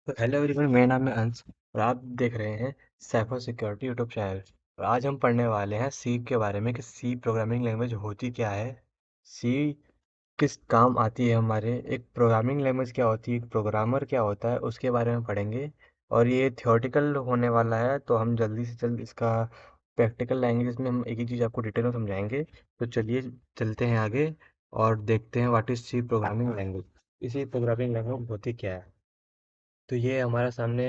तो hello everyone, मेरा नाम है अंश और आप देख रहे हैं साइबर सिक्योरिटी यूट्यूब चैनल। और आज हम पढ़ने वाले हैं सी के बारे में कि सी प्रोग्रामिंग लैंग्वेज होती क्या है। सी किस काम आती है हमारे, एक प्रोग्रामिंग लैंग्वेज क्या होती है, एक प्रोग्रामर क्या होता है, उसके बारे में पढ़ेंगे। और ये थियोरेटिकल होने वाला है तो हम जल्दी से जल्द इसका प्रैक्टिकल लैंग्वेज में हम एक ही चीज़ आपको डिटेल में समझाएंगे। तो चलिए चलते हैं आगे और देखते हैं what is C programming language. इसी प्रोग्रामिंग लैंग्वेज होती क्या है। तो ये हमारा सामने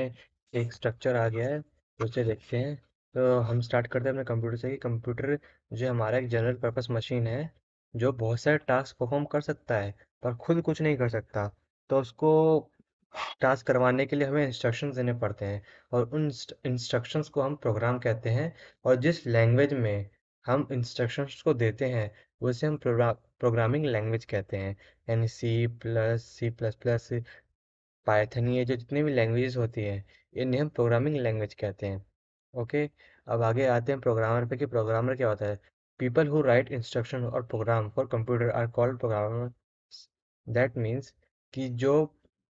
एक स्ट्रक्चर आ गया है, तो उसे देखते हैं। तो हम स्टार्ट करते हैं अपने कंप्यूटर से कि कंप्यूटर जो हमारा एक जनरल पर्पस मशीन है, जो बहुत सारे टास्क परफॉर्म कर सकता है पर खुद कुछ नहीं कर सकता। तो उसको टास्क करवाने के लिए हमें इंस्ट्रक्शंस देने पड़ते हैं और उन इंस्ट्रक्शंस को हम प्रोग्राम कहते हैं। और जिस लैंग्वेज में हम इंस्ट्रक्शंस को देते हैं उसे हम प्रोग्रामिंग लैंग्वेज कहते हैं। यानी सी प्लस प्लस, पाइथन, ये जो जितनी भी लैंग्वेजेस होती हैं इन्हें हम प्रोग्रामिंग लैंग्वेज कहते हैं। ओके। अब आगे आते हैं प्रोग्रामर पे कि प्रोग्रामर क्या होता है। पीपल हु राइट इंस्ट्रक्शन और program for computer are called programmer. That means कि जो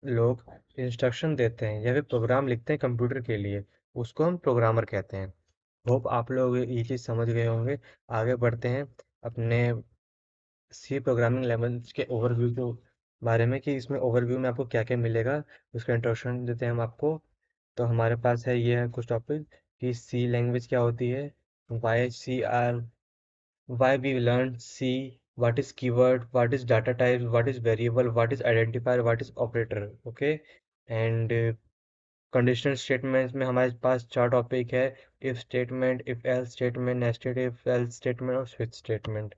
लोग इंस्ट्रक्शन देते हैं या फिर प्रोग्राम लिखते हैं कंप्यूटर के लिए, उसको हम प्रोग्रामर कहते हैं। होप आप लोग ये चीज़ समझ गए होंगे। आगे बढ़ते हैं अपने सी प्रोग्रामिंग लैंग्वेज के ओवरव्यू के बारे में कि इसमें ओवरव्यू में आपको क्या क्या मिलेगा, उसका इंट्रोडक्शन देते हैं हम आपको। तो हमारे पास है ये है कुछ टॉपिक कि सी लैंग्वेज क्या होती है, why C are, why we learn C, what is keyword, what is data type, what is variable, what is identifier, what is operator. Okay. And conditional statements में हमारे पास चार टॉपिक है। If statement, if else statement, nested if else statement और switch statement.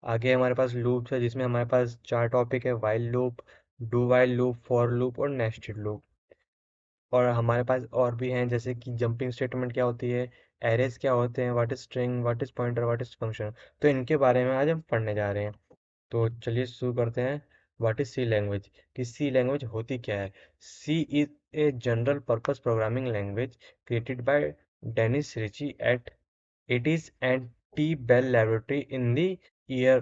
आगे हमारे पास loops है जिसमें हमारे पास चार टॉपिक है। While loop, do while loop, for loop और नेस्टेड लूप। और हमारे पास और भी हैं जैसे कि जंपिंग स्टेटमेंट क्या होती है, एरेज क्या होते हैं, what is string, what is pointer, what is function. तो इनके बारे में आज हम पढ़ने जा रहे हैं। तो चलिए शुरू करते हैं। व्हाट इज सी लैंग्वेज, कि सी लैंग्वेज होती क्या है। C is a general purpose programming language created by Dennis Ritchie at AT and T Bell laboratory in the year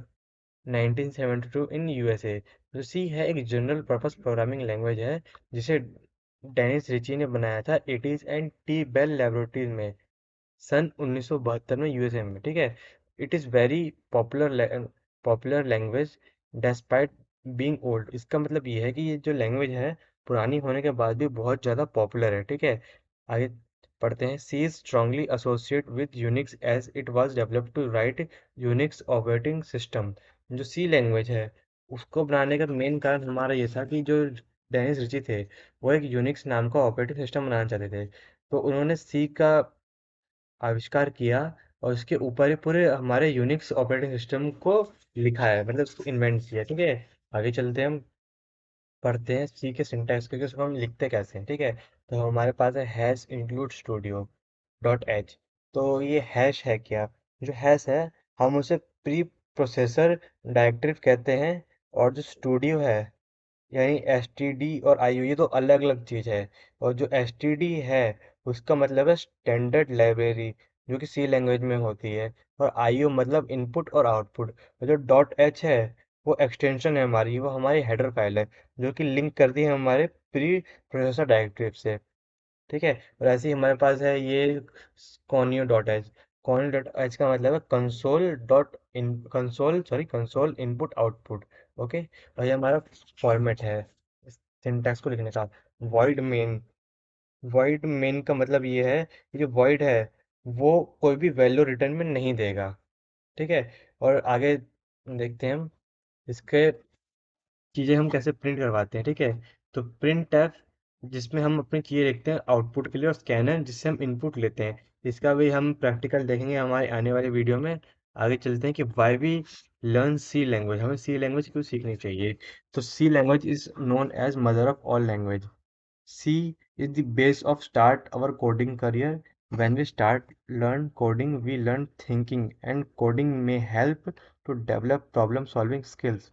1972 in USA. जो सी है एक जनरल पर्पस प्रोग्रामिंग लैंग्वेज है जिसे Dennis Ritchie ने बनाया था AT and T Bell laboratories में सन 1972 में यूएसए में। ठीक है। It is very popular language despite being old. इसका मतलब ये है कि ये जो लैंग्वेज है पुरानी होने के बाद भी बहुत ज़्यादा पॉपुलर है। ठीक है। आगे पढ़ते हैं। C is strongly associate with Unix as it was developed to write Unix operating system. जो सी लैंग्वेज है उसको बनाने का मेन कारण हमारा ये था कि जो डेनिस रिची थे वो एक यूनिक्स नाम का ऑपरेटिंग सिस्टम बनाना चाहते थे। तो उन्होंने सी का आविष्कार किया और उसके ऊपर ही पूरे हमारे यूनिक्स ऑपरेटिंग सिस्टम को लिखा है, मतलब उसको इन्वेंट किया। ठीक है। आगे चलते हैं, हम पढ़ते हैं सी के सिंटैक्स क्योंकि उसको हम लिखते कैसे हैं। ठीक है। तो हमारे पास है hash include studio dot H. तो ये हैश है क्या, जो हैश है हम उसे प्री प्रोसेसर डायरेक्टरी कहते हैं। और जो स्टूडियो है यानी एस टी डी और आई ओ, ये तो अलग अलग चीज़ है। और जो एस टी डी है उसका मतलब है स्टैंडर्ड लाइब्रेरी, जो कि सी लैंग्वेज में होती है। और आई ओ मतलब इनपुट और आउटपुट। और जो डॉट एच है वो एक्सटेंशन है हमारी, वो हमारी हेडर फाइल है जो कि लिंक करती है हमारे प्री प्रोसेसर डायरेक्टरी से। ठीक है। और ऐसे ही हमारे पास है ये conio dot H. Conio dot H का मतलब है कंसोल इनपुट आउटपुट। ओके। और ये हमारा फॉर्मेट है सिंटैक्स को लिखने का। वॉइड मेन, वॉइड मेन का मतलब ये है कि जो वॉइड है वो कोई भी वैल्यू रिटर्न में नहीं देगा। ठीक है। और आगे देखते हैं हम इसके चीज़ें हम कैसे प्रिंट करवाते हैं। ठीक है। तो प्रिंट टैब जिसमें हम अपनी चीज़ें लिखते हैं आउटपुट के लिए, और स्कैनर जिससे हम इनपुट लेते हैं। इसका भी हम प्रैक्टिकल देखेंगे हमारे आने वाले वीडियो में। आगे चलते हैं कि why we learn C language, हमें सी लैंग्वेज क्यों सीखनी चाहिए। तो C language is known as mother of all language. C is the base of start our coding career. When we start learn coding, we learn thinking, and coding may help to develop problem solving skills.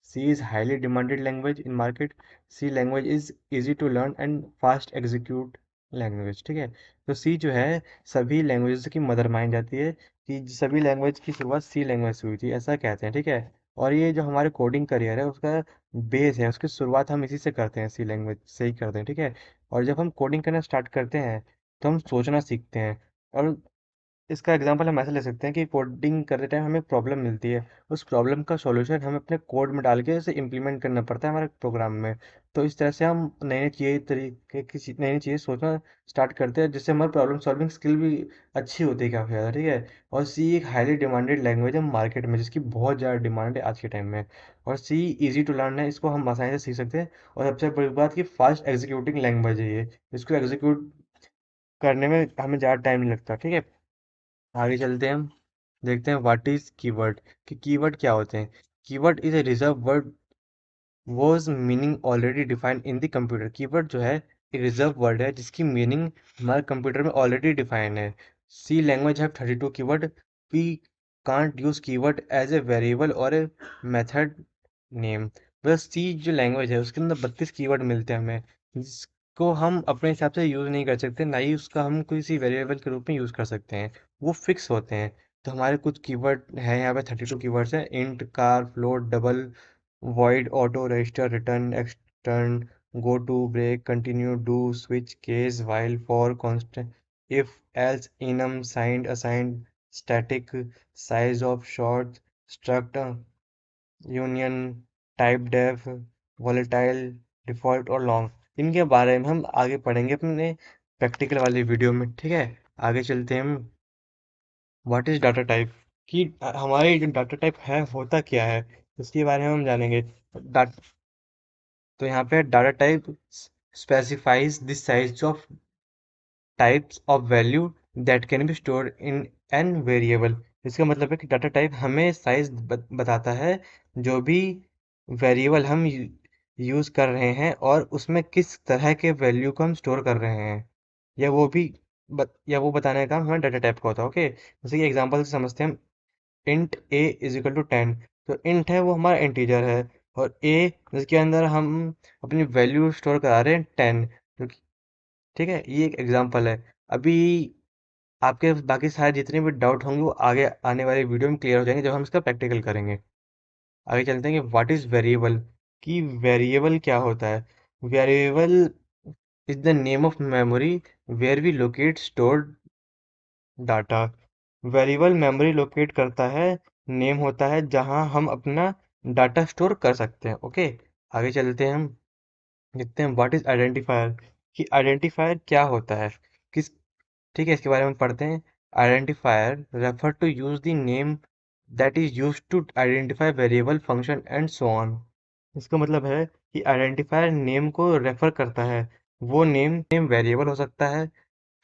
C is highly demanded language in market. C language is easy to learn and fast execute language। ठीक है। तो C जो है सभी language की mother मानी जाती है, कि सभी लैंग्वेज की शुरुआत C लैंग्वेज से हुई थी, ऐसा कहते हैं। ठीक है। और ये जो हमारे कोडिंग करियर है उसका बेस है, उसकी शुरुआत हम इसी से करते हैं, सी लैंग्वेज से ही करते हैं, ठीक है। और जब हम कोडिंग करना स्टार्ट करते हैं तो हम सोचना सीखते हैं। और इसका एग्जांपल हम ऐसे ले सकते हैं कि कोडिंग करते टाइम हमें प्रॉब्लम मिलती है, उस प्रॉब्लम का सॉल्यूशन हमें अपने कोड में डाल के उसे इम्प्लीमेंट करना पड़ता है हमारे प्रोग्राम में। तो इस तरह से हम नई नई चीज़ें तरीके की नई नई चीज़ें सोचना स्टार्ट करते हैं, जिससे हमारी प्रॉब्लम सॉल्विंग स्किल भी अच्छी होती है काफ़ी ज़्यादा, ठीक है। और सी एक हाईली डिमांडेड लैंग्वेज है मार्केट में, जिसकी बहुत ज़्यादा डिमांड है आज के टाइम में। और सी ईजी टू लर्न है, इसको हम आसानी से सीख सकते हैं। और सबसे बड़ी बात कि फास्ट एग्जीक्यूटिंग लैंग्वेज है ये, इसको एग्जीक्यूट करने में हमें ज़्यादा टाइम नहीं लगता, ठीक है। आगे चलते हैं हम, देखते हैं व्हाट इज कीवर्ड, कि कीवर्ड क्या होते हैं। Keyword is a reserve word was meaning already defined in the computer. Keyword जो है एक रिजर्व वर्ड है जिसकी मीनिंग हमारे कंप्यूटर में ऑलरेडी डिफाइन है। C language have 32 keyword. We can't use keyword as a variable और ए मेथड नेम। बस सी जो लैंग्वेज है उसके अंदर 32 कीवर्ड मिलते हैं हमें, जिसको हम अपने हिसाब से यूज़ नहीं कर सकते, ना ही उसका हम किसी वेरिएबल के रूप में यूज़ कर सकते हैं। वो फिक्स होते हैं। तो हमारे कुछ कीवर्ड हैं यहाँ पे, 32 कीवर्ड्स हैं। Int, car, float, double, void, auto, register, return, extern, go to, break, continue, do, switch, case, while, for, constant, if, else, enum, signed, assigned, static, size of, short, struct, union, type def, volatile, default और long। इनके बारे में हम आगे पढ़ेंगे अपने practical वाली video में, ठीक है। आगे चलते हैं हम, व्हाट इज डाटा टाइप, कि हमारे जो डाटा टाइप है होता क्या है, इसके बारे में हम जानेंगे। तो यहाँ पे data type specifies the size of types of value that can be stored in an variable. इसका मतलब है कि डाटा टाइप हमें साइज बताता है जो भी वेरिएबल हम यूज कर रहे हैं और उसमें किस तरह के वैल्यू को हम स्टोर कर रहे हैं, या वो भी या वो बताने का काम हमारे डाटा टाइप का होता है, ओके। जैसे कि एग्जांपल से समझते हैं हम, int a is equal to 10। तो इंट है वो हमारा इंटीजर है, और ए जिसके अंदर हम अपनी वैल्यू स्टोर करा रहे हैं 10, ठीक है। ये एक एग्जांपल है। अभी आपके बाकी सारे जितने भी डाउट होंगे वो आगे आने वाली वीडियो में क्लियर हो जाएंगे जब हम इसका प्रैक्टिकल करेंगे। आगे चलते हैं कि व्हाट इज वेरिएबल, कि वेरिएबल क्या होता है। Variable is the name of memory where we locate stored data. Variable memory locate करता है, नेम होता है जहां हम अपना डाटा स्टोर कर सकते हैं, ओके। आगे चलते हैं हम, देखते हैं व्हाट इज आइडेंटिफायर, कि आइडेंटिफायर क्या होता है, किस, ठीक है, इसके बारे में पढ़ते हैं। Identifier refer to use the name that is used to identify variable function and so on. इसका मतलब है कि आइडेंटिफायर नेम को रेफर करता है। वो नेम वेरिएबल हो सकता है,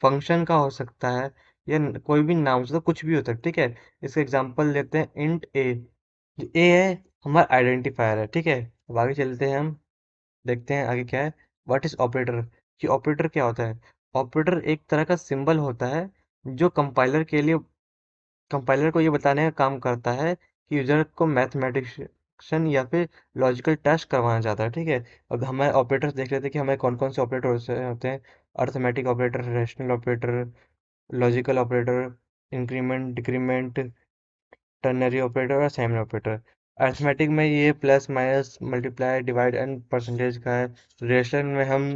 फंक्शन का हो सकता है, या कोई भी नाम से तो कुछ भी हो सकता है, ठीक है। इसका एग्जांपल लेते हैं, इंट ए। जो ए है हमारा आइडेंटिफायर है, ठीक है। अब आगे चलते हैं हम, देखते हैं आगे क्या है। व्हाट इज ऑपरेटर, कि ऑपरेटर क्या होता है। ऑपरेटर एक तरह का सिंबल होता है जो कंपाइलर को ये बताने का काम करता है कि यूजर को मैथमेटिक्स या फिर लॉजिकल टास्क करवाना चाहता है, ठीक है। अब हमें ऑपरेटर्स देख लेते हैं कि हमें कौन कौन से ऑपरेटर होते हैं। Arithmetic operator, rational operator, logical operator, increment, decrement, ternary operator और असाइनमेंट ऑपरेटर। अरिथमेटिक में ये plus minus multiply divide and percentage का है। रेशनल में हम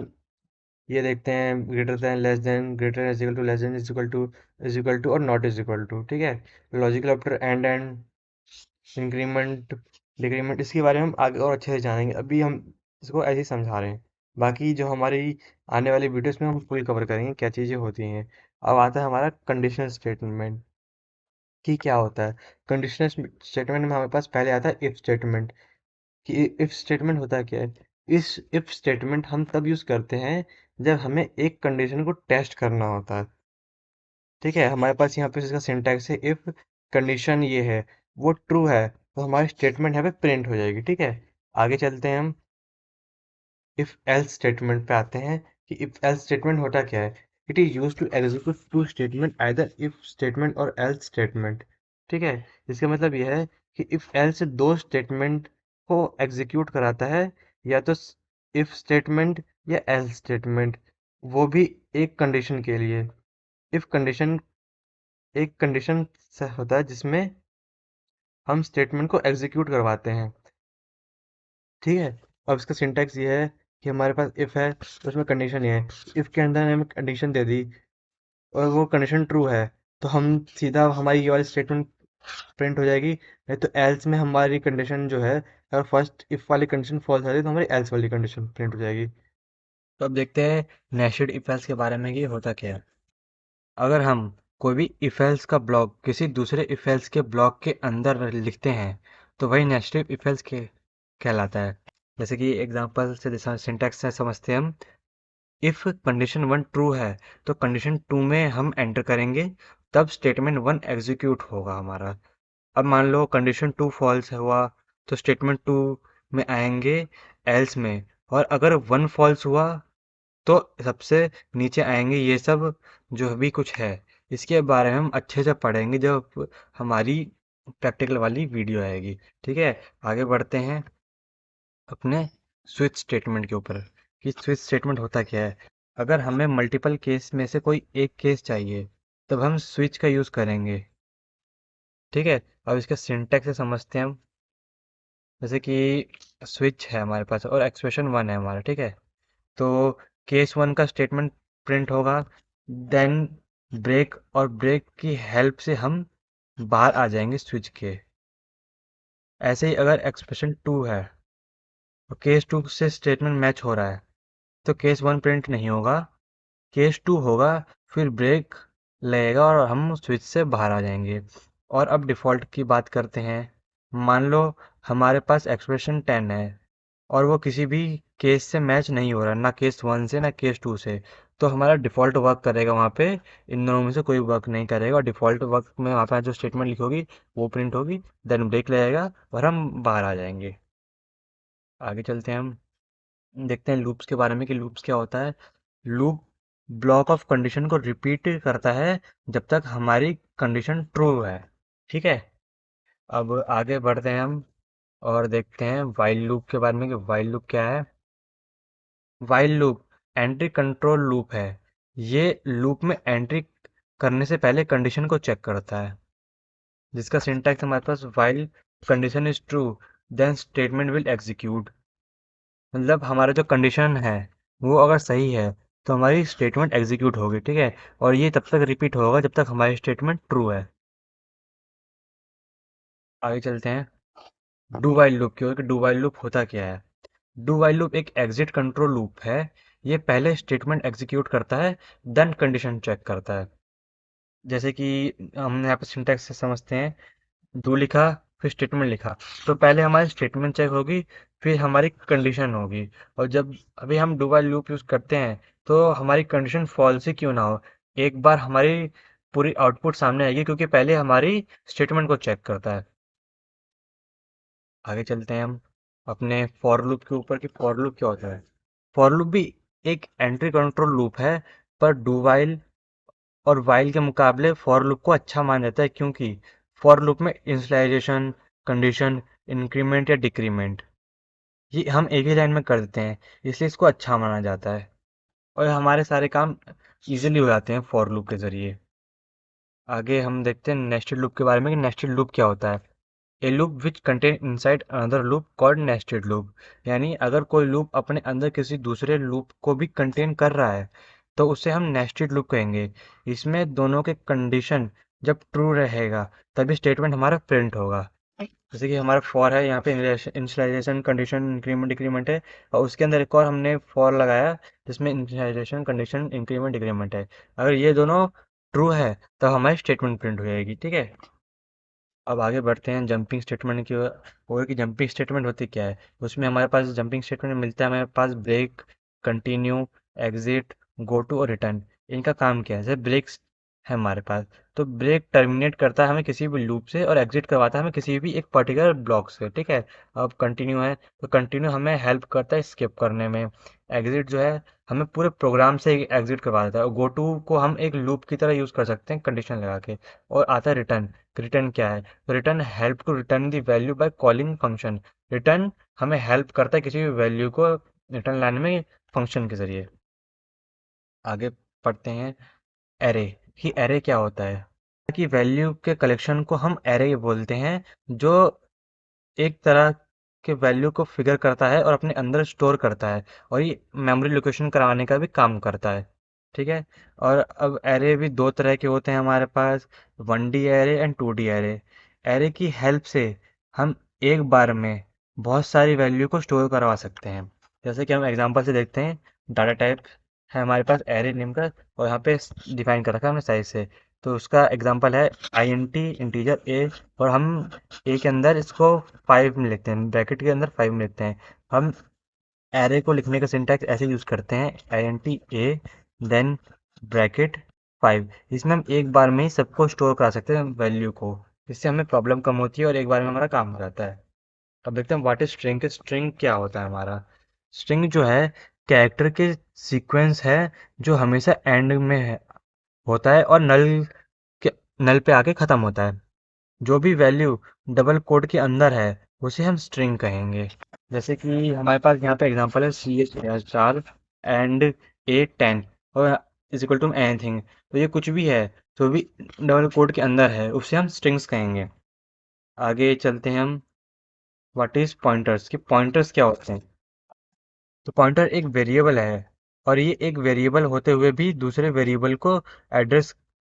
ये देखते हैं greater than, less than, greater is equal to, less than is equal to और नॉट इज इक्वल टू, ठीक है। Logical operator and increment, decrement, इसके बारे में हम आगे और अच्छे से जानेंगे, अभी हम इसको ऐसे ही समझा रहे हैं। बाकी जो हमारी आने वाली वीडियोस में हम फुल कवर करेंगे क्या चीज़ें होती हैं। अब आता है हमारा कंडीशनल स्टेटमेंट, कि क्या होता है। कंडीशनल स्टेटमेंट में हमारे पास पहले आता है इफ स्टेटमेंट, कि इफ स्टेटमेंट होता क्या है। इस इफ स्टेटमेंट हम तब यूज करते हैं जब हमें एक कंडीशन को टेस्ट करना होता है, ठीक है। हमारे पास यहाँ पे इसका सिंटैक्स है, इफ कंडीशन ये है, वो ट्रू है, तो हमारी स्टेटमेंट यहाँ पे प्रिंट हो जाएगी, ठीक है। आगे चलते हैं हम, इफ एल्स स्टेटमेंट पे आते हैं, कि इफ एल्स स्टेटमेंट होता क्या है। It is use to execute two statement, either if statement और एल्स स्टेटमेंट, ठीक है। इसका मतलब यह है कि इफ एल्स दो स्टेटमेंट को एग्जीक्यूट कराता है, या तो इफ स्टेटमेंट या एल्स स्टेटमेंट, वो भी एक कंडीशन के लिए। इफ कंडीशन एक कंडीशन से होता है जिसमें हम स्टेटमेंट को एग्जीक्यूट करवाते हैं। ठीक है। अब इसका सिंटैक्स ये है कि हमारे पास इफ है तो उसमें कंडीशन ये है, इफ के अंदर हमें कंडीशन दे दी और वो कंडीशन ट्रू है तो हम सीधा हमारी ये वाली स्टेटमेंट प्रिंट हो जाएगी, नहीं तो एल्स में हमारी कंडीशन जो है, अगर फर्स्ट इफ वाली कंडीशन फॉल्स आ रही तो हमारी एल्स वाली कंडीशन प्रिंट हो जाएगी। तो अब देखते हैं नेस्टेड इफ एल्स के बारे में कि होता क्या है। अगर हम कोई भी इफ एल्स का ब्लॉक किसी दूसरे इफ एल्स के ब्लॉक के अंदर लिखते हैं तो वही नेस्टेड इफ एल्स के कहलाता है। जैसे कि एग्जांपल से सिंटैक्स से समझते हैं हम। इफ कंडीशन वन ट्रू है तो कंडीशन टू में हम एंटर करेंगे, तब स्टेटमेंट वन एग्जीक्यूट होगा हमारा। अब मान लो कंडीशन टू फॉल्स हुआ तो स्टेटमेंट टू में आएंगे एल्स में, और अगर वन फॉल्स हुआ तो सबसे नीचे आएंगे ये सब जो भी कुछ है। इसके बारे में हम अच्छे से पढ़ेंगे जब हमारी प्रैक्टिकल वाली वीडियो आएगी। ठीक है। आगे बढ़ते हैं अपने स्विच स्टेटमेंट के ऊपर कि स्विच स्टेटमेंट होता क्या है। अगर हमें मल्टीपल केस में से कोई एक केस चाहिए तब हम स्विच का यूज़ करेंगे। ठीक है। अब इसका सिंटैक्स से समझते हैं हम। जैसे कि स्विच है हमारे पास और एक्सप्रेशन वन है हमारा। ठीक है। तो केस वन का स्टेटमेंट प्रिंट होगा, देन ब्रेक, और ब्रेक की हेल्प से हम बाहर आ जाएंगे स्विच के। ऐसे ही अगर एक्सप्रेशन टू है और केस टू से स्टेटमेंट मैच हो रहा है तो केस वन प्रिंट नहीं होगा, केस टू होगा, फिर ब्रेक लगेगा और हम स्विच से बाहर आ जाएंगे। और अब डिफ़ॉल्ट की बात करते हैं। मान लो हमारे पास एक्सप्रेशन 10 है और वो किसी भी केस से मैच नहीं हो रहा, ना केस वन से ना केस टू से, तो हमारा डिफ़ॉल्ट वर्क करेगा वहाँ पे। इन दोनों में से कोई वर्क नहीं करेगा और डिफ़ॉल्ट वर्क में वहाँ पे जो स्टेटमेंट लिखी होगी वो प्रिंट होगी, देन ब्रेक लगेगा और हम बाहर आ जाएंगे। आगे चलते हैं हम देखते हैं लूप्स के बारे में कि लूप्स क्या होता है। लूप ब्लॉक ऑफ कंडीशन को रिपीट करता है जब तक हमारी कंडीशन ट्रू है। ठीक है। अब आगे बढ़ते हैं हम और देखते हैं वाइल लूप के बारे में कि वाइल लूप क्या है। While loop entry control loop है। ये लूप में एंट्री करने से पहले कंडीशन को चेक करता है, जिसका सिंटैक्स हमारे पास while condition is true then statement will execute. मतलब हमारा जो कंडीशन है वो अगर सही है तो हमारी स्टेटमेंट एग्जीक्यूट होगी। ठीक है। और ये तब तक रिपीट होगा जब तक हमारी स्टेटमेंट ट्रू है। आगे चलते हैं डू वाइल लूप की ओर कि डू वाइल लूप होता क्या है। डू वाइल लूप एक एग्जिट कंट्रोल लूप है। ये पहले स्टेटमेंट एग्जीक्यूट करता है, देन कंडीशन चेक करता है। जैसे कि हम यहाँ पे सिंटैक्स से समझते हैं। डू लिखा, फिर स्टेटमेंट लिखा, तो पहले हमारी स्टेटमेंट चेक होगी, फिर हमारी कंडीशन होगी। और जब अभी हम डू व्हाइल लूप यूज करते हैं तो हमारी कंडीशन फॉल्स ही क्यों ना हो, एक बार हमारी पूरी आउटपुट सामने आएगी, क्योंकि पहले हमारी स्टेटमेंट को चेक करता है। आगे चलते हैं हम अपने फॉर लूप के ऊपर कि फॉर लूप क्या होता है। फॉर लूप भी एक एंट्री कंट्रोल लूप है, पर डू व्हाइल और व्हाइल के मुकाबले फॉर लूप को अच्छा माना जाता है, क्योंकि फॉर लूप में इनिशियलाइजेशन, कंडीशन, इंक्रीमेंट या डिक्रीमेंट ये हम एक ही लाइन में कर देते हैं, इसलिए इसको अच्छा माना जाता है और हमारे सारे काम इजीली हो जाते हैं फॉर लूप के जरिए। आगे हम देखते हैं नेस्टेड लूप के बारे में कि नेस्टेड लूप क्या होता है। ए loop which contain inside another loop called nested loop. यानी अगर कोई लूप अपने अंदर किसी दूसरे लूप को भी कंटेन कर रहा है तो उसे हम नेस्टेड लूप कहेंगे। इसमें दोनों के कंडीशन जब ट्रू रहेगा तभी स्टेटमेंट हमारा प्रिंट होगा। जैसे कि हमारा फॉर है, यहाँ पे इनिशियलाइजेशन, कंडीशन, इंक्रीमेंट, डिक्रीमेंट है, और उसके अंदर एक और हमने फॉर लगाया जिसमें इनिशियलाइजेशन, कंडीशन, इंक्रीमेंट, डिक्रीमेंट है। अगर ये दोनों ट्रू है तो हमारी स्टेटमेंट प्रिंट हो जाएगी। ठीक है। अब आगे बढ़ते हैं जंपिंग स्टेटमेंट की ओर कि जंपिंग स्टेटमेंट होती क्या है। उसमें हमारे पास जंपिंग स्टेटमेंट मिलता है हमारे पास break, continue, exit, go to और रिटर्न। इनका काम क्या है। जैसे ब्रेक्स है हमारे पास, तो ब्रेक टर्मिनेट करता है हमें किसी भी लूप से और एग्जिट करवाता है हमें किसी भी एक पर्टिकुलर ब्लॉक से। ठीक है। अब कंटिन्यू है तो कंटिन्यू हमें हेल्प करता है स्किप करने में। एग्जिट जो है हमें पूरे प्रोग्राम से एग्जिट करवा देता है। और गो टू को हम एक लूप की तरह यूज कर सकते हैं कंडीशन लगा के। और आता है रिटर्न। रिटर्न क्या है। Return help to return the value by calling function. Return हमें हेल्प करता है किसी भी वैल्यू को रिटर्न लाने में फंक्शन के जरिए। आगे पढ़ते हैं एरे कि एरे क्या होता है। की वैल्यू के कलेक्शन को हम एरे बोलते हैं, जो एक तरह के वैल्यू को फिगर करता है और अपने अंदर स्टोर करता है, और ये मेमोरी लोकेशन कराने का भी काम करता है। ठीक है। और अब एरे भी दो तरह के होते हैं हमारे पास, 1D array and 2D array. Array की हेल्प से हम एक बार में बहुत सारी वैल्यू को स्टोर करवा सकते हैं। जैसे कि हम एग्जांपल से देखते हैं, डाटा टाइप है हमारे पास एरे नेम का, और यहाँ पे डिफाइन कर रखा है हमने साइज से। तो उसका एग्जांपल है INT इंटीजर ए, और हम ए के अंदर इसको 5 में लिखते हैं, ब्रैकेट के अंदर 5 में लिखते हैं। हम एरे को लिखने का सिंटैक्स ऐसे यूज करते हैं, INT ए देन ब्रैकेट 5। इसमें हम एक बार में ही सबको स्टोर करा सकते हैं वैल्यू को। इससे हमें प्रॉब्लम कम होती है और एक बार में हमारा काम हो जाता है। अब देखते हैं व्हाट इज स्ट्रिंग। स्ट्रिंग क्या होता है हमारा? स्ट्रिंग जो है, कैरेक्टर के सीक्वेंस है, जो हमेशा एंड में होता है और के नल पे आके खत्म होता है। जो भी वैल्यू डबल कोड के अंदर है, उसे हम स्ट्रिंग कहेंगे। जैसे कि हमारे पास यहाँ पे एग्जांपल है CH4 एंड A10 और इज इक्वल टू एनीथिंग। तो ये कुछ भी है, जो भी डबल कोड के अंदर है, उसे हम स्ट्रिंग्स कहेंगे। आगे चलते हैं हम, व्हाट इज पॉइंटर्स, कि पॉइंटर्स क्या होते हैं। तो पॉइंटर एक वेरिएबल है, और ये एक वेरिएबल होते हुए भी दूसरे वेरिएबल को एड्रेस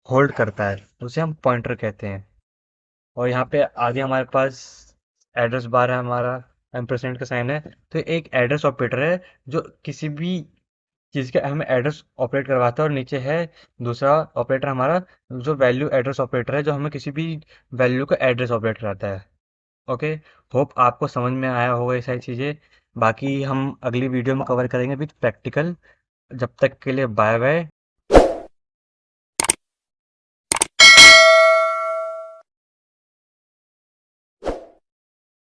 होल्ड करता है, उसे हम पॉइंटर कहते हैं। और यहाँ पे आगे हमारे पास एड्रेस बार है हमारा, एम्परसेंड का साइन है। तो एक एड्रेस ऑपरेटर है, जो किसी भी चीज़ का हमें एड्रेस ऑपरेट करवाता है, और नीचे है दूसरा ऑपरेटर हमारा, जो वैल्यू एड्रेस ऑपरेटर है, जो हमें किसी भी वैल्यू का एड्रेस ऑपरेट कराता है। ओके। होप आपको समझ में आया होगा ये सारी चीज़ें। बाकी हम अगली वीडियो में कवर करेंगे विथ प्रैक्टिकल। जब तक के लिए बाय बाय।